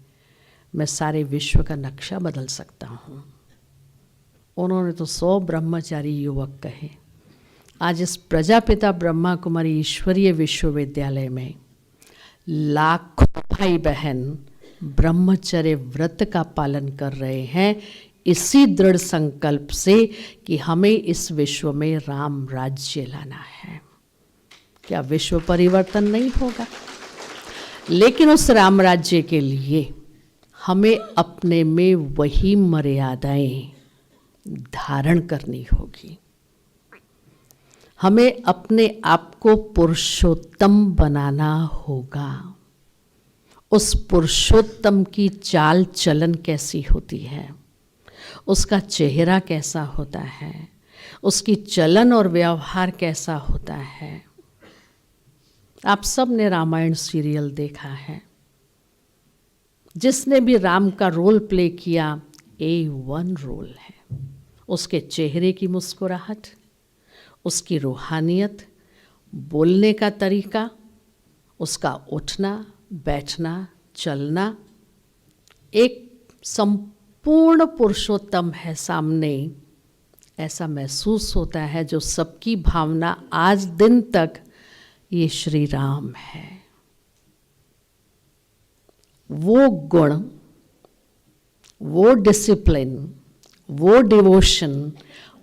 मैं सारे विश्व का नक्शा बदल सकता हूँ। उन्होंने तो 100 ब्रह्मचारी युवक कहे। आज इस प्रजापिता ब्रह्मा कुमारी ईश्वरीय विश्वविद्यालय में लाखों भाई बहन ब्रह्मचर्य व्रत का पालन कर रहे हैं, इसी दृढ़ संकल्प से कि हमें इस विश्व में राम राज्य लाना है। क्या विश्व परिवर्तन नहीं होगा? लेकिन उस राम राज्य के लिए हमें अपने में वही मर्यादाएं धारण करनी होगी। हमें अपने आप को पुरुषोत्तम बनाना होगा। उस पुरुषोत्तम की चाल चलन कैसी होती है, उसका चेहरा कैसा होता है, उसकी चलन और व्यवहार कैसा होता है। आप सब ने रामायण सीरियल देखा है। जिसने भी राम का रोल प्ले किया, A1 रोल है। उसके चेहरे की मुस्कुराहट, उसकी रूहानियत, बोलने का तरीका, उसका उठना बैठना चलना, एक संपूर्ण पुरुषोत्तम है सामने। ऐसा महसूस होता है जो सबकी भावना आज दिन तक ये श्री राम है। वो गुण, वो डिसिप्लिन, वो डिवोशन,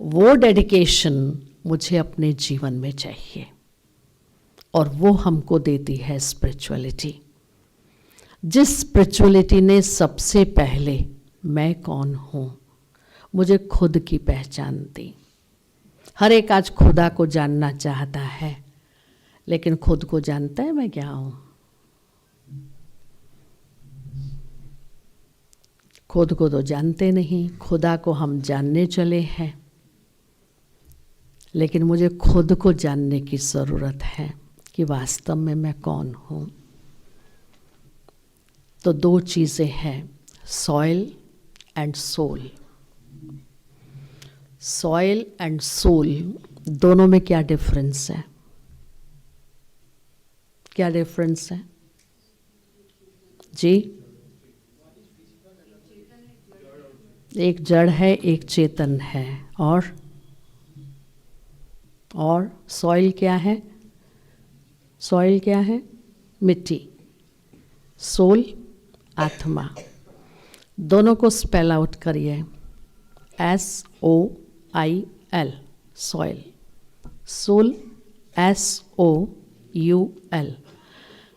वो डेडिकेशन मुझे अपने जीवन में चाहिए, और वो हमको देती है स्पिरिचुअलिटी। जिस स्पिरिचुअलिटी ने सबसे पहले मैं कौन हूँ, मुझे खुद की पहचान दी। हर एक आज खुदा को जानना चाहता है, लेकिन खुद को जानता है मैं क्या हूँ? खुद को तो जानते नहीं, खुदा को हम जानने चले हैं, लेकिन मुझे खुद को जानने की ज़रूरत है कि वास्तव में मैं कौन हूँ। तो 2 चीज़ें हैं, soil and soul. Soil and soul दोनों में क्या डिफरेंस है? क्या डिफरेंस है जी? एक जड़ है, एक चेतन है, और सॉइल क्या है? सॉइल क्या है? मिट्टी। सोल आत्मा। दोनों को स्पेल आउट करिए, SOIL, soil. Soul SOUL।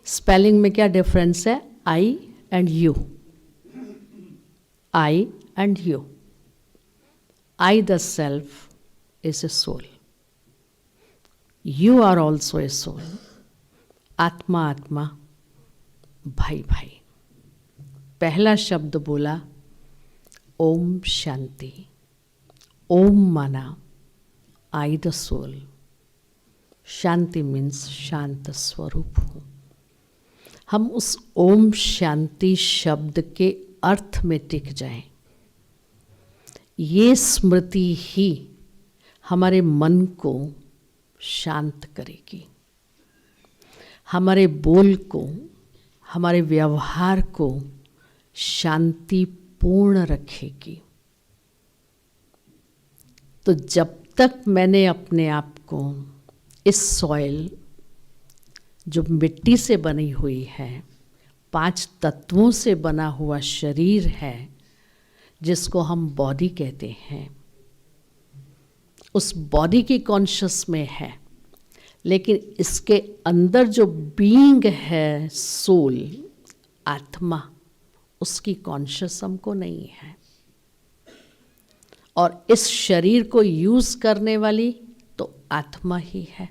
Spelling में क्या डिफरेंस है? I and you, I and you। I the self is a soul, you are also a soul। आत्मा आत्मा, भाई भाई। पहला शब्द बोला ओम शांति। ओम माना I the soul, Shanti means शांत स्वरूप हूँ। हम उस ओम शांति शब्द के अर्थ में टिक जाएं। ये स्मृति ही हमारे मन को शांत करेगी, हमारे बोल को, हमारे व्यवहार को शांतिपूर्ण रखेगी। तो जब तक मैंने अपने आप को इस सॉइल, जो मिट्टी से बनी हुई है, 5 तत्वों से बना हुआ शरीर है जिसको हम बॉडी कहते हैं, उस बॉडी की कॉन्शियस में है, लेकिन इसके अंदर जो बीइंग है, सोल, आत्मा, उसकी कॉन्शियस हमको नहीं है। और इस शरीर को यूज करने वाली तो आत्मा ही है।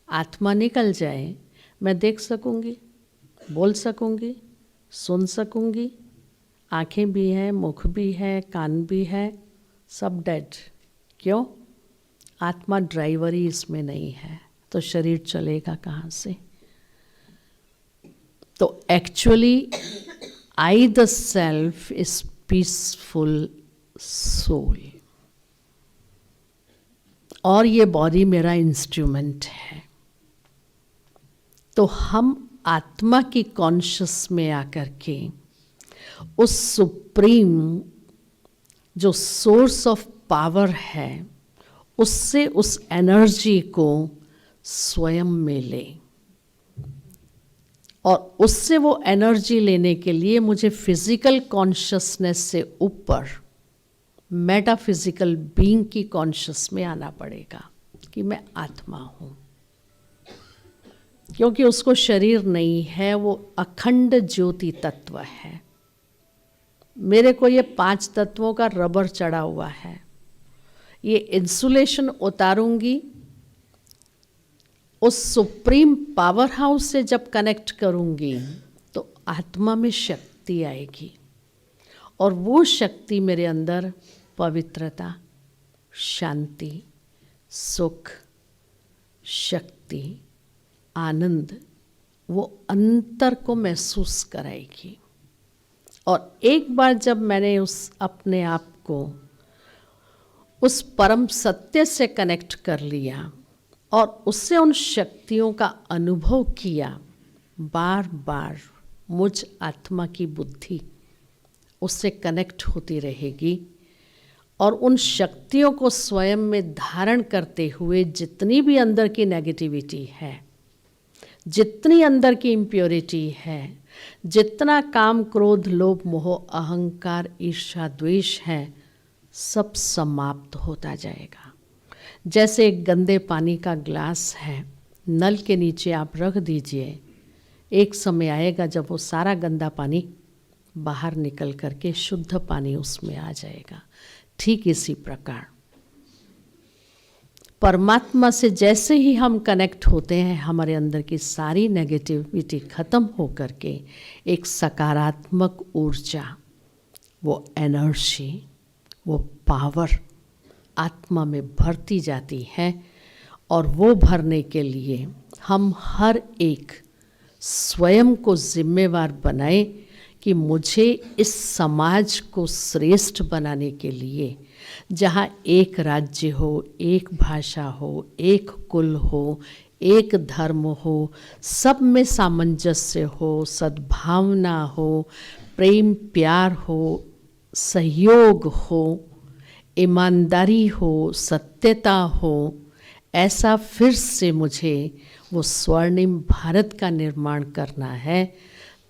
आत्मा निकल जाए, मैं देख सकूंगी, बोल सकूंगी, सुन सकूंगी, आंखें भी हैं, मुख भी है, कान भी है, सब डेड। क्यों? आत्मा ड्राइवर ही इसमें नहीं है, तो शरीर चलेगा कहाँ से? तो actually I the self is peaceful soul, और ये बॉडी मेरा इंस्ट्रूमेंट है। तो हम आत्मा की कॉन्शियस में आकर के उस सुप्रीम जो सोर्स ऑफ पावर है, उससे उस एनर्जी को स्वयं में लें। और उससे वो एनर्जी लेने के लिए मुझे फिजिकल कॉन्शियसनेस से ऊपर मेटाफिजिकल बीइंग की कॉन्शियस में आना पड़ेगा कि मैं आत्मा हूँ। क्योंकि उसको शरीर नहीं है, वो अखंड ज्योति तत्व है। मेरे को ये 5 तत्वों का रबर चढ़ा हुआ है, ये इंसुलेशन उतारूंगी, उस सुप्रीम पावर हाउस से जब कनेक्ट करूंगी तो आत्मा में शक्ति आएगी, और वो शक्ति मेरे अंदर पवित्रता, शांति, सुख, शक्ति, आनंद, वो अंतर को महसूस कराएगी। और एक बार जब मैंने उस अपने आप को उस परम सत्य से कनेक्ट कर लिया और उससे उन शक्तियों का अनुभव किया, बार बार मुझ आत्मा की बुद्धि उससे कनेक्ट होती रहेगी, और उन शक्तियों को स्वयं में धारण करते हुए जितनी भी अंदर की नेगेटिविटी है, जितनी अंदर की इम्प्योरिटी है, जितना काम, क्रोध, लोभ, मोह, अहंकार, ईर्ष्या, द्वेष है, सब समाप्त होता जाएगा। जैसे एक गंदे पानी का ग्लास है, नल के नीचे आप रख दीजिए, एक समय आएगा जब वो सारा गंदा पानी बाहर निकल करके शुद्ध पानी उसमें आ जाएगा। ठीक इसी प्रकार परमात्मा से जैसे ही हम कनेक्ट होते हैं, हमारे अंदर की सारी नेगेटिविटी खत्म हो करके एक सकारात्मक ऊर्जा, वो एनर्जी, वो पावर आत्मा में भरती जाती है। और वो भरने के लिए हम हर एक स्वयं को जिम्मेवार बनाएं कि मुझे इस समाज को श्रेष्ठ बनाने के लिए, जहाँ एक राज्य हो, एक भाषा हो, एक कुल हो, एक धर्म हो, सब में सामंजस्य हो, सद्भावना हो, प्रेम प्यार हो, सहयोग हो, ईमानदारी हो, सत्यता हो, ऐसा फिर से मुझे वो स्वर्णिम भारत का निर्माण करना है।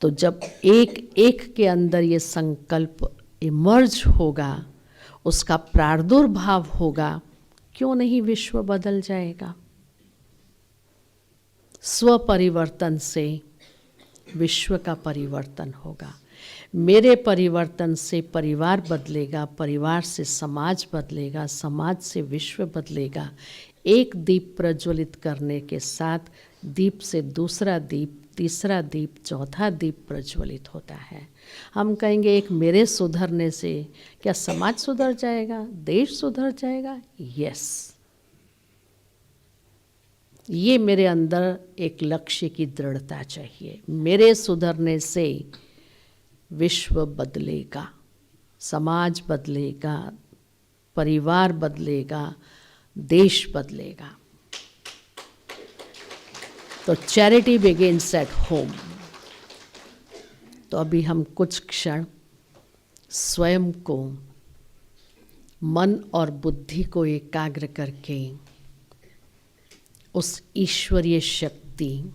तो जब एक एक के अंदर ये संकल्प इमर्ज होगा, उसका प्रादुर्भाव होगा, क्यों नहीं विश्व बदल जाएगा। स्व परिवर्तन से विश्व का परिवर्तन होगा। मेरे परिवर्तन से परिवार बदलेगा, परिवार से समाज बदलेगा, समाज से विश्व बदलेगा। एक दीप प्रज्वलित करने के साथ दीप से दूसरा दीप, तीसरा दीप, चौथा दीप प्रज्वलित होता है। हम कहेंगे एक मेरे सुधरने से क्या समाज सुधर जाएगा, देश सुधर जाएगा? यस, ये मेरे अंदर एक लक्ष्य की दृढ़ता चाहिए। मेरे सुधरने से विश्व बदलेगा, समाज बदलेगा, परिवार बदलेगा, देश बदलेगा। तो चैरिटी बिगिंस एट होम। तो अभी हम कुछ क्षण स्वयं को, मन और बुद्धि को एकाग्र करके उस ईश्वरीय शक्ति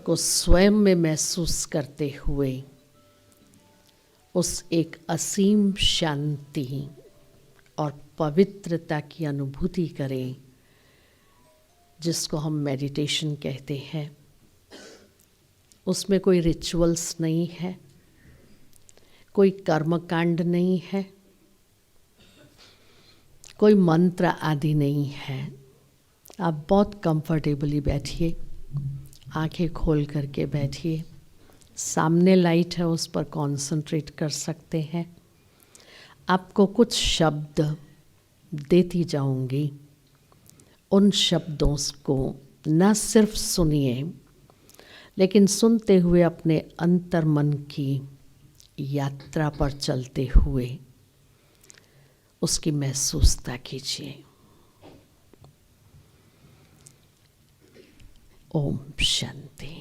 को स्वयं में महसूस करते हुए उस एक असीम शांति और पवित्रता की अनुभूति करें, जिसको हम मेडिटेशन कहते हैं। उसमें कोई रिचुअल्स नहीं है, कोई कर्मकांड नहीं है, कोई मंत्र आदि नहीं है। आप बहुत कंफर्टेबली बैठिए, आंखें खोल करके बैठिए। सामने लाइट है, उस पर कंसंट्रेट कर सकते हैं। आपको कुछ शब्द देती जाऊंगी, उन शब्दों को न सिर्फ सुनिए, लेकिन सुनते हुए अपने अंतर्मन की यात्रा पर चलते हुए उसकी महसूसता कीजिए। ओम शांति।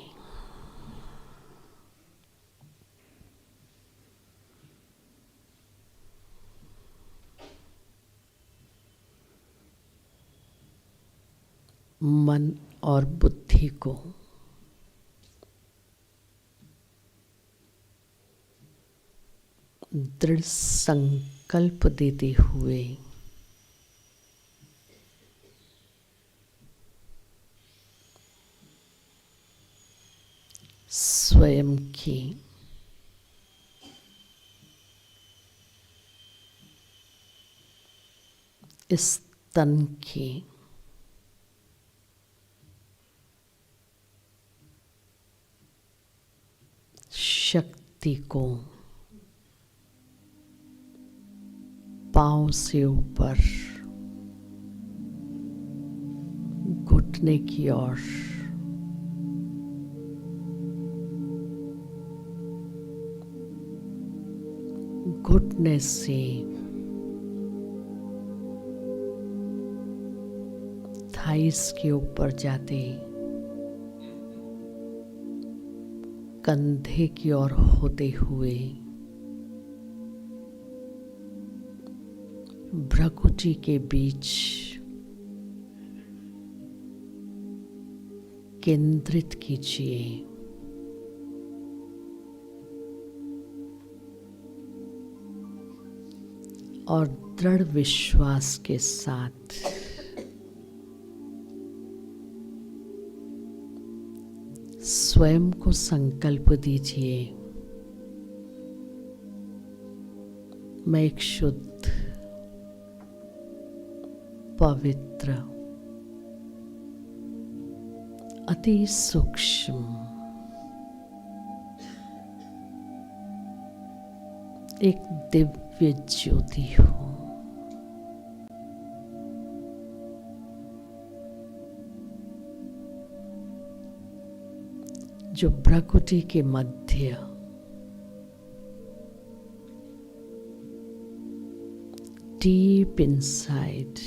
मन और बुद्धि को दृढ़ संकल्प देते हुए स्वयं की इस तन की शक्ति को पांव से ऊपर घुटने की ओर घुटने से थाइस के ऊपर जाते कंधे की ओर होते हुए भ्रुकुटी के बीच केंद्रित कीजिए। और दृढ़ विश्वास के साथ स्वयं को संकल्प दीजिए, मैं एक शुद्ध, पवित्र, अति सूक्ष्म, एक दिव्य ज्योति हूँ। जो भ्रुकुटी के मध्य deep inside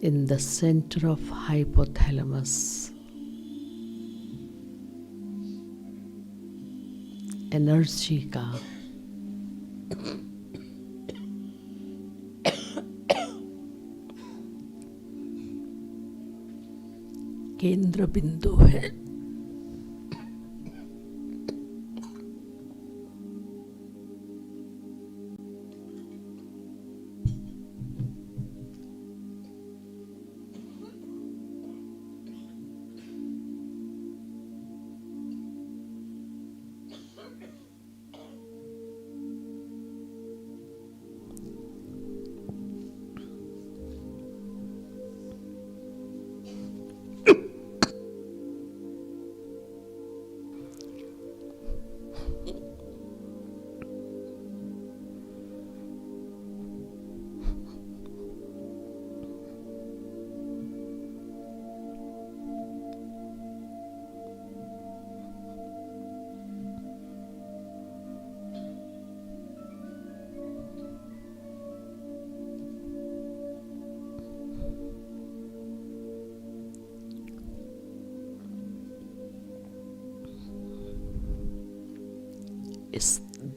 in the center of hypothalamus energy का केंद्र बिंदु है।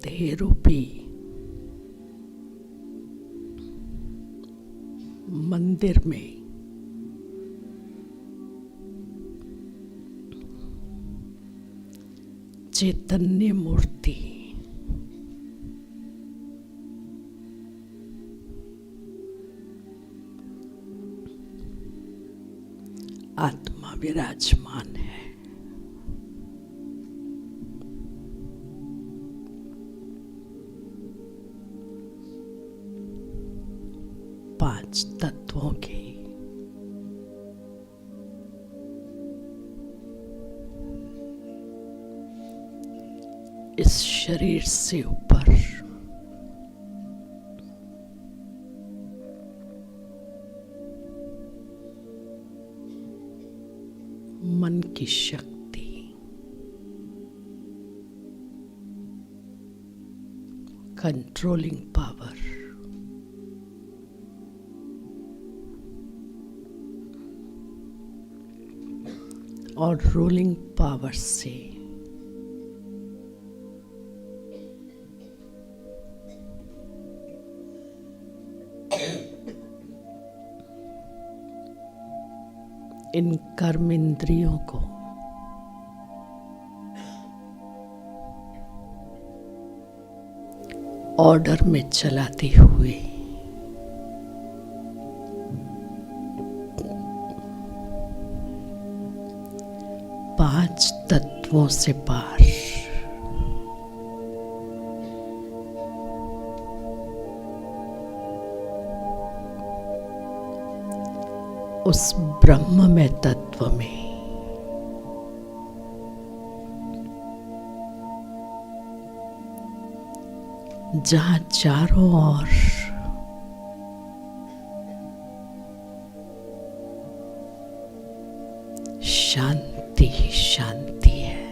देह रूपी मंदिर में चैतन्य मूर्ति आत्मा विराजमान है। पांच तत्वों की इस शरीर से ऊपर मन की शक्ति, कंट्रोलिंग पावर, और रूलिंग पावर से इन कर्म इंद्रियों को ऑर्डर में चलाते हुए पांच तत्वों से पार उस ब्रह्ममय तत्व में जहां चारों ओर शांति ही शांति है,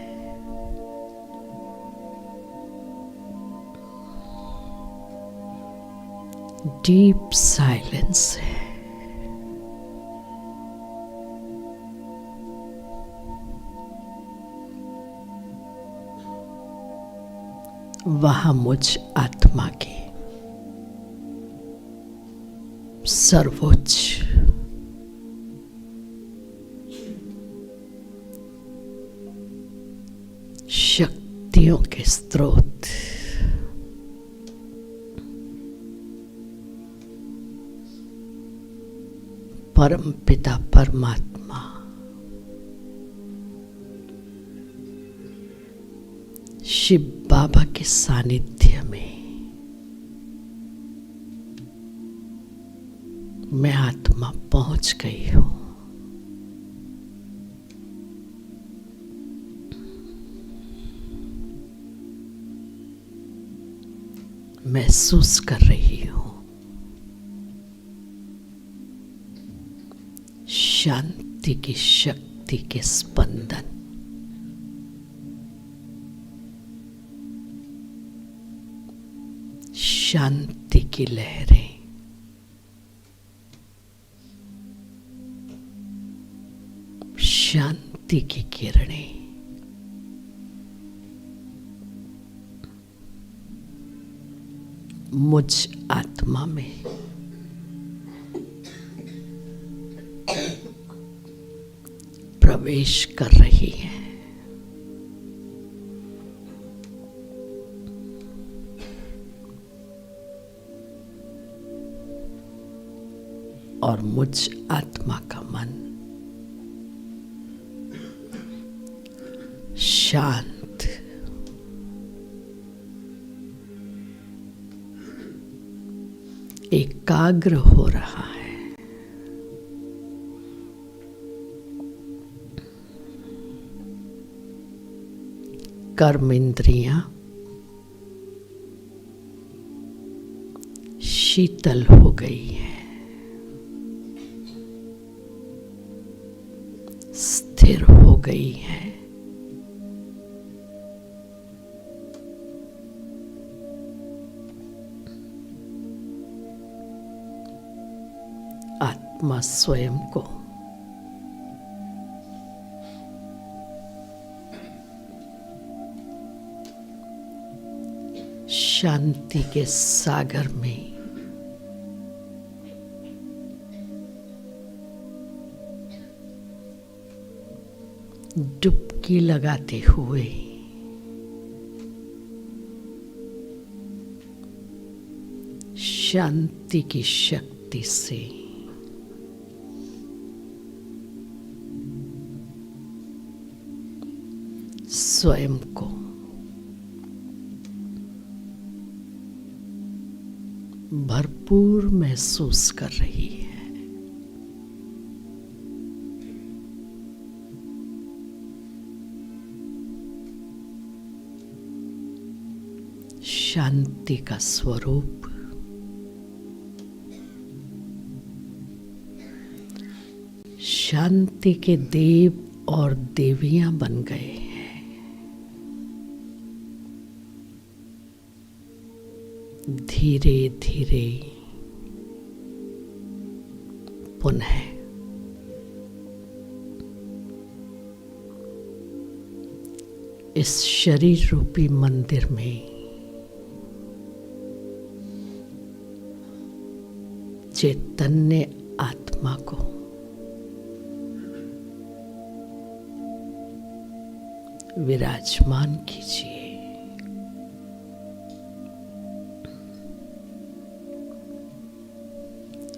डीप साइलेंस है, वहां मुझ आत्मा के सर्वोच्च शक्तियों के स्रोत परम पिता परमात्मा शिव बाबा के सानिध्य में मैं आत्मा पहुंच गई हूं। महसूस कर रही हूं शांति की शक्ति के स्पंदन, शांति की लहरें, शांति की किरणें, मुझ आत्मा में प्रवेश कर रही है। और मुझ आत्मा का मन शांत, एकाग्र हो रहा है। कर्म इंद्रियां शीतल हो गई है, स्थिर हो गई है। आत्मा स्वयं को शांति के सागर में डुबकी लगाते हुए शांति की शक्ति से स्वयं को भरपूर महसूस कर रही है। शांति का स्वरूप शांति के देव और देवियां बन गए हैं। धीरे धीरे पुनः इस शरीर रूपी मंदिर में चैतन्य आत्मा को विराजमान कीजिए।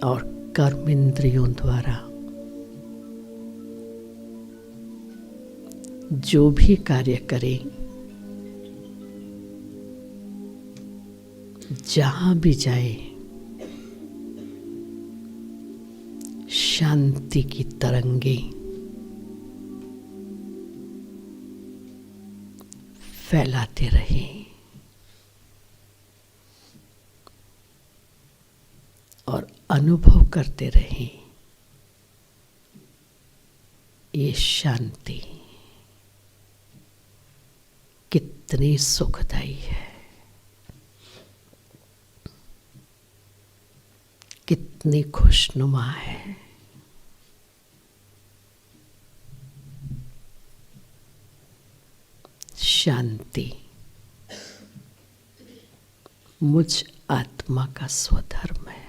और कर्म इंद्रियों द्वारा जो भी कार्य करें, जहां भी जाए, शांति की तरंगें फैलाते रहें और अनुभव करते रहें ये शांति कितनी सुखदायी है, कितनी खुशनुमा है। शांति मुझ आत्मा का स्वधर्म है।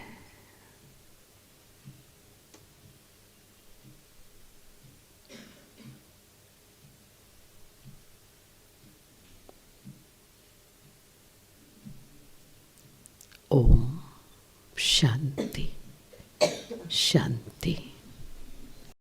ओम शांति शांति।